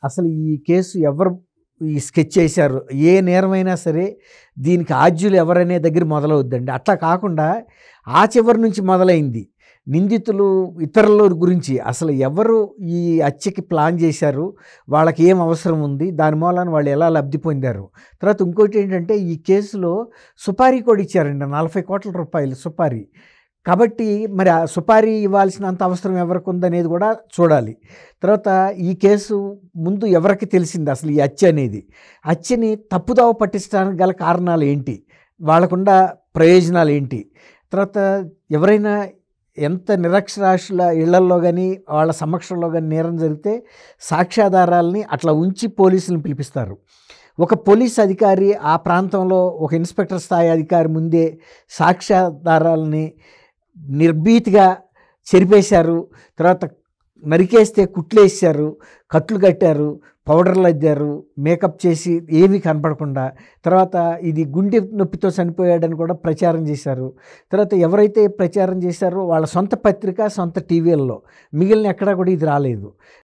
అసలు ఈ కేసు ఎవరు ఈ స్కెచ్ చేశారు, ఏ నేరమైనా సరే దీనికి ఆద్యులు ఎవరనే దగ్గర మొదలవుద్దండి. అట్లా కాకుండా ఆ చివరి నుంచి మొదలైంది. నిందితులు ఇతరుల గురించి అసలు ఎవరు ఈ హత్యకి ప్లాన్ చేశారు, వాళ్ళకి ఏం అవసరం ఉంది, దాని మూలాన వాళ్ళు ఎలా లబ్ధి పొందారు. తర్వాత ఇంకోటి ఏంటంటే ఈ కేసులో సుపారీ కూడా ఇచ్చారండి, 40 కోట్ల రూపాయలు సుపారీ. కాబట్టి మరి ఆ సుపారీ ఇవ్వాల్సినంత అవసరం ఎవరికి ఉందనేది కూడా చూడాలి. తర్వాత ఈ కేసు ముందు ఎవరికి తెలిసింది అసలు ఈ హత్య అనేది, హత్యని తప్పుదోవ పట్టించడానికి గల కారణాలు ఏంటి, వాళ్ళకున్న ప్రయోజనాలు ఏంటి. తర్వాత ఎవరైనా ఎంత నిరక్షరాస్యుల ఇళ్లల్లో కానీ వాళ్ళ సమక్షంలో కానీ నేరం జరిగితే సాక్ష్యాధారాలని అట్లా ఉంచి పోలీసులను పిలిపిస్తారు. ఒక పోలీస్ అధికారి ఆ ప్రాంతంలో ఒక ఇన్స్పెక్టర్ స్థాయి అధికారి ముందే సాక్ష్యాధారాలని నిర్భీతిగా చెరిపేశారు. తర్వాత నరికేస్తే కుట్లేసారు, కట్లు కట్టారు, పౌడర్లు అద్దారు, మేకప్ చేసి ఏమీ కనపడకుండా. తర్వాత ఇది గుండె నొప్పితో చనిపోయాడని కూడా ప్రచారం చేశారు. తర్వాత ఎవరైతే ప్రచారం చేశారో వాళ్ళ సొంత పత్రిక, సొంత టీవీల్లో, మిగిలిన ఎక్కడా కూడా ఇది రాలేదు.